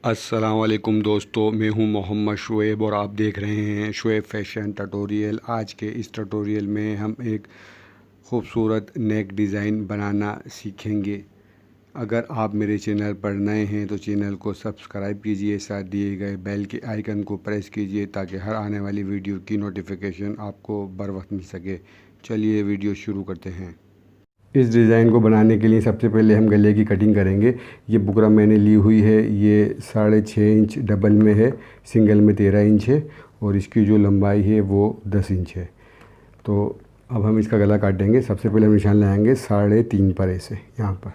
अस्सलाम वालेकुम दोस्तों, मैं हूं मोहम्मद शुएब और आप देख रहे हैं शुएब फैशन ट्यूटोरियल। आज के इस ट्यूटोरियल में हम एक खूबसूरत नेक डिज़ाइन बनाना सीखेंगे। अगर आप मेरे चैनल पर नए हैं तो चैनल को सब्सक्राइब कीजिए, साथ दिए गए बेल के आइकन को प्रेस कीजिए ताकि हर आने वाली वीडियो की नोटिफिकेशन आपको बर वक्त मिल सके। चलिए वीडियो शुरू करते हैं। इस डिज़ाइन को बनाने के लिए सबसे पहले हम गले की कटिंग करेंगे। ये बुकरम मैंने ली हुई है, ये 6.5 इंच डबल में है, सिंगल में 13 इंच है और इसकी जो लंबाई है वो 10 इंच है। तो अब हम इसका गला काटेंगे। सबसे पहले हम निशान लगाएंगे 3.5 पर, ऐसे यहाँ पर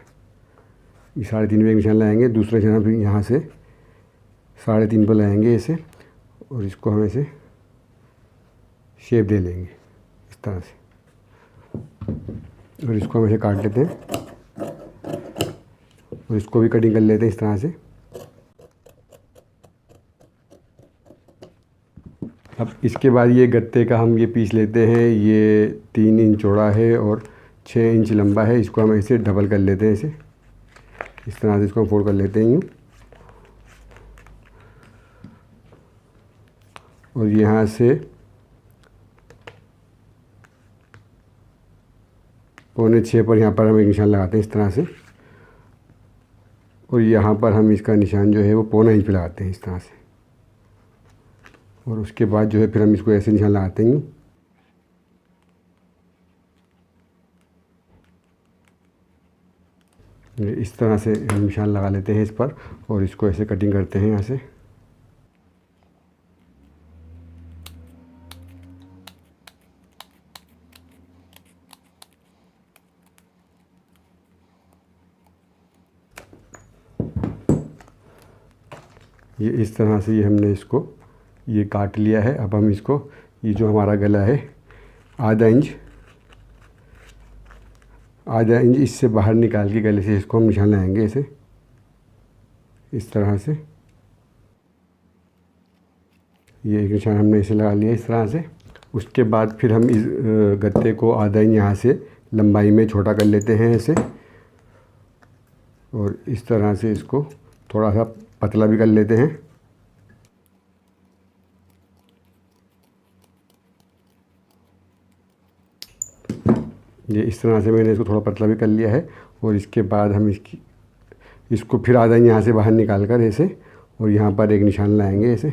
ये 3.5 पे एक निशान लगाएंगे। दूसरा निशान फिर यहाँ से 3.5 पर लगाएंगे ऐसे, और इसको हम ऐसे शेप दे लेंगे इस तरह से, और इसको हम ऐसे काट लेते हैं और इसको भी कटिंग कर लेते हैं इस तरह से। अब इसके बाद ये गत्ते का हम ये पीस लेते हैं। ये 3 इंच चौड़ा है और 6 इंच लंबा है। इसको हम ऐसे डबल कर लेते हैं, ऐसे इस तरह से इसको हम फोल्ड कर लेते हैं यूँ, और यहाँ से 5.25 पर यहाँ पर हम एक निशान लगाते हैं इस तरह से, और यहाँ पर हम इसका निशान जो है वो 1.25 इंच पे लगाते हैं इस तरह से, और उसके बाद जो है फिर हम इसको ऐसे निशान लगाते हैं। इस तरह से हम निशान लगा लेते हैं इस पर, और इसको ऐसे कटिंग करते हैं यहाँ से। ये इस तरह से ये हमने इसको ये काट लिया है। अब हम इसको, ये जो हमारा गला है आधा इंच इससे बाहर निकाल के गले से इसको हम निशान लगाएंगे ऐसे, इस तरह से। ये एक निशान हमने इसे लगा लिया इस तरह से। उसके बाद फिर हम इस गत्ते को आधा इंच यहाँ से लंबाई में छोटा कर लेते हैं ऐसे, और इस तरह से इसको थोड़ा सा पतला भी कर लेते हैं। ये इस तरह से मैंने इसको थोड़ा पतला भी कर लिया है, और इसके बाद हम इसको फिर आधा इंच यहाँ से बाहर निकाल कर ऐसे, और यहाँ पर एक निशान लाएंगे ऐसे।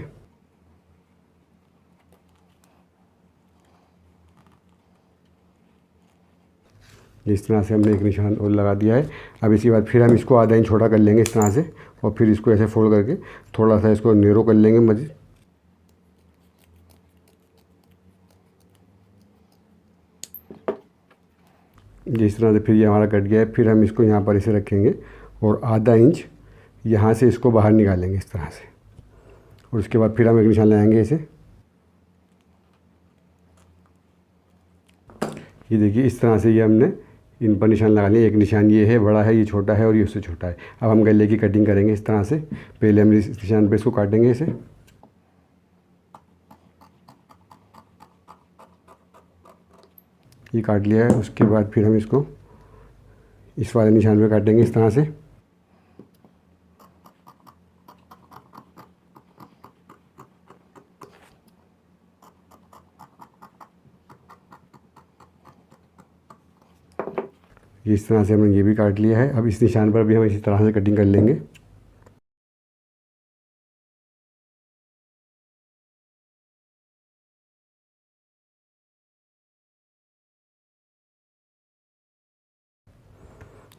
इस तरह से हमने एक निशान और लगा दिया है। अब इसके बाद फिर हम इसको आधा इंच छोटा कर लेंगे इस तरह से, और फिर इसको ऐसे फोल्ड करके थोड़ा सा इसको नैरो कर लेंगे मज़ीद। जिस तरह से फिर ये हमारा कट गया है। फिर हम इसको यहाँ पर इसे रखेंगे और आधा इंच यहाँ से इसको बाहर निकालेंगे इस तरह से, और उसके बाद फिर हम एक निशान लगाएंगे इसे। ये देखिए इस तरह से ये हमने इन पर निशान लगा लिया। एक निशान ये है, बड़ा है, ये छोटा है और ये उससे छोटा है। अब हम गले की कटिंग करेंगे इस तरह से। पहले हम इस निशान पे इसको काटेंगे इसे, ये काट लिया है। उसके बाद फिर हम इसको इस वाले निशान पे काटेंगे इस तरह से। इस तरह से हमने ये भी काट लिया है। अब इस निशान पर भी हम इसी तरह से कटिंग कर लेंगे।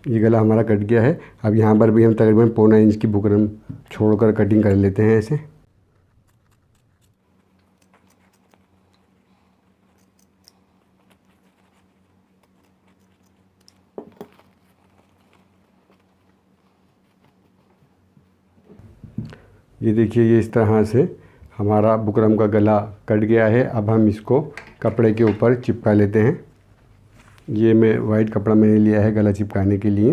ये गला हमारा कट गया है। अब यहाँ पर भी हम तकरीबन 1.25 इंच की बुकरम छोड़कर कटिंग कर लेते हैं ऐसे। ये देखिए ये इस तरह से हमारा बुकरम का गला कट गया है। अब हम इसको कपड़े के ऊपर चिपका लेते हैं। ये मैं वाइट कपड़ा मैंने लिया है गला चिपकाने के लिए।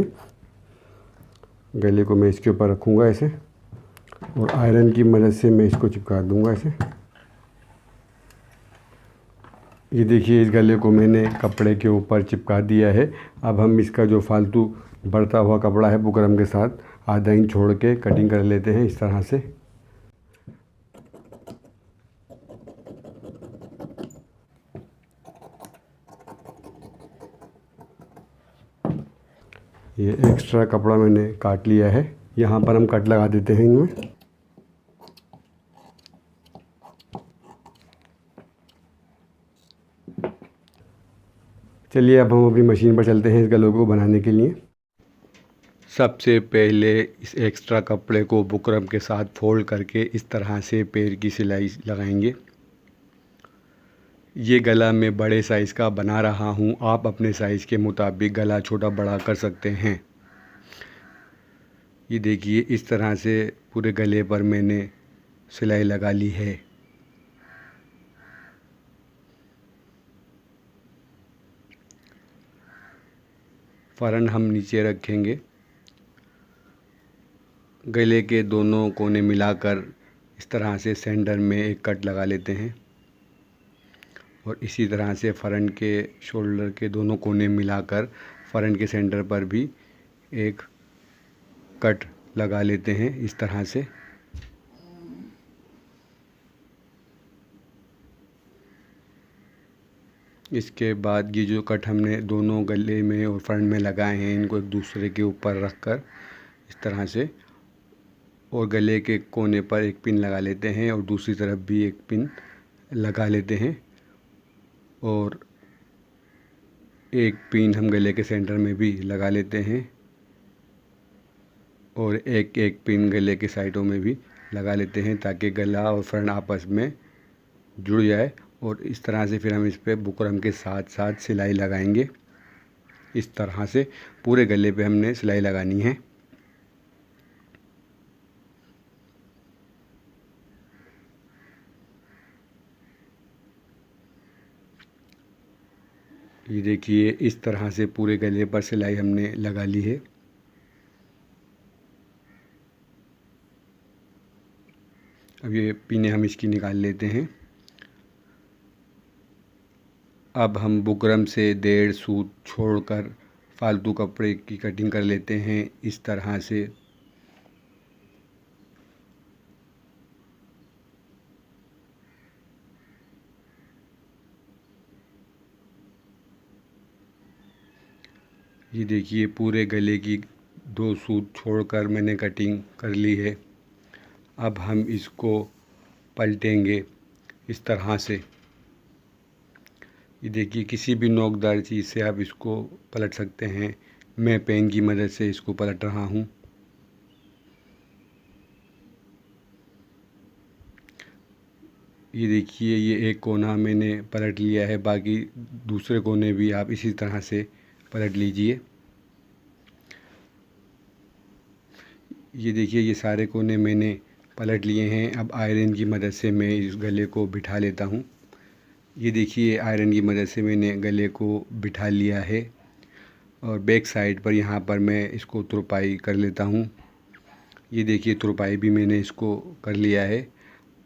गले को मैं इसके ऊपर रखूँगा ऐसे, और आयरन की मदद से मैं इसको चिपका दूँगा ऐसे। ये देखिए इस गले को मैंने कपड़े के ऊपर चिपका दिया है। अब हम इसका जो फालतू बढ़ता हुआ कपड़ा है बुकरम के साथ, आधा इंच छोड़ के कटिंग कर लेते हैं इस तरह से। ये एक्स्ट्रा कपड़ा मैंने काट लिया है, यहाँ पर हम कट लगा देते हैं इनमें। चलिए अब हम अपनी मशीन पर चलते हैं इस गलों को बनाने के लिए। सबसे पहले इस एक्स्ट्रा कपड़े को बुकरम के साथ फोल्ड करके इस तरह से पैर की सिलाई लगाएंगे। ये गला मैं बड़े साइज़ का बना रहा हूँ, आप अपने साइज़ के मुताबिक गला छोटा बड़ा कर सकते हैं। ये देखिए इस तरह से पूरे गले पर मैंने सिलाई लगा ली है। फ़रन हम नीचे रखेंगे, गले के दोनों कोने मिलाकर इस तरह से सेंटर में एक कट लगा लेते हैं और इसी तरह से फ़रन के शोल्डर के दोनों कोने मिलाकर फ़रन के सेंटर पर भी एक कट लगा लेते हैं इस तरह से। इसके बाद ये जो कट हमने दोनों गले में और फ्रंट में लगाए हैं, इनको एक दूसरे के ऊपर रखकर इस तरह से और गले के कोने पर एक पिन लगा लेते हैं और दूसरी तरफ भी एक पिन लगा लेते हैं और एक पिन हम गले के सेंटर में भी लगा लेते हैं और एक एक पिन गले के साइडों में भी लगा लेते हैं ताकि गला और फ्रंट आपस में जुड़ जाए। और इस तरह से फिर हम इस पे बुकरम के साथ साथ सिलाई लगाएंगे। इस तरह से पूरे गले पे हमने सिलाई लगानी है। ये देखिए इस तरह से पूरे गले पर सिलाई हमने लगा ली है। अब ये पिने हम इसकी निकाल लेते हैं। अब हम बुकरम से 1.5 सूत छोड़कर फालतू कपड़े की कटिंग कर लेते हैं इस तरह से। ये देखिए पूरे गले की 2 सूत छोड़कर मैंने कटिंग कर ली है। अब हम इसको पलटेंगे इस तरह से। ये देखिए किसी भी नोकदार चीज़ से आप इसको पलट सकते हैं। मैं पेन की मदद से इसको पलट रहा हूँ। ये देखिए ये एक कोना मैंने पलट लिया है, बाकी दूसरे कोने भी आप इसी तरह से पलट लीजिए। ये देखिए ये सारे कोने मैंने पलट लिए हैं। अब आयरन की मदद से मैं इस गले को बिठा लेता हूँ। ये देखिए आयरन की मदद से मैंने गले को बिठा लिया है और बैक साइड पर यहाँ पर मैं इसको तुरपाई कर लेता हूँ। ये देखिए तुरपाई भी मैंने इसको कर लिया है।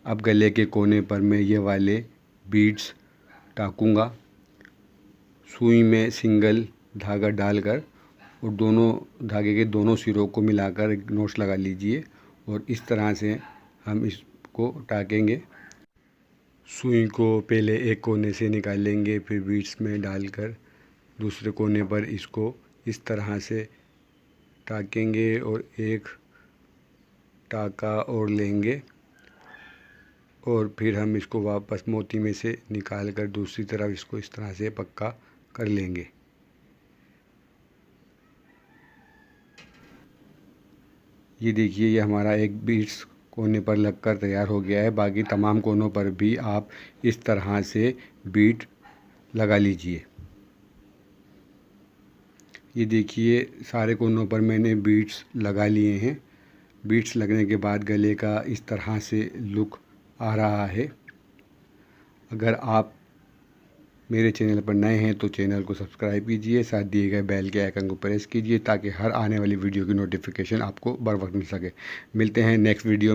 अब गले के कोने पर मैं ये वाले बीड्स टाँकूँगा। सुई में सिंगल धागा डालकर और दोनों धागे के दोनों सिरों को मिलाकर एक नोच लगा लीजिए और इस तरह से हम इसको टाँकेंगे। सुई को पहले एक कोने से निकालेंगे, फिर बीड्स में डालकर दूसरे कोने पर इसको इस तरह से टाँकेंगे और एक टाँका और लेंगे और फिर हम इसको वापस मोती में से निकाल कर दूसरी तरफ इसको इस तरह से पक्का कर लेंगे। ये देखिए ये हमारा एक बीड्स कोने पर लगकर तैयार हो गया है। बाकी तमाम कोनों पर भी आप इस तरह से बीड लगा लीजिए। ये देखिए सारे कोनों पर मैंने बीड्स लगा लिए हैं। बीड्स लगने के बाद गले का इस तरह से लुक आ रहा है। अगर आप मेरे चैनल पर नए हैं तो चैनल को सब्सक्राइब कीजिए, साथ दिए गए बेल के आइकन को प्रेस कीजिए ताकि हर आने वाली वीडियो की नोटिफिकेशन आपको बर वक्त मिल सके। मिलते हैं नेक्स्ट वीडियो।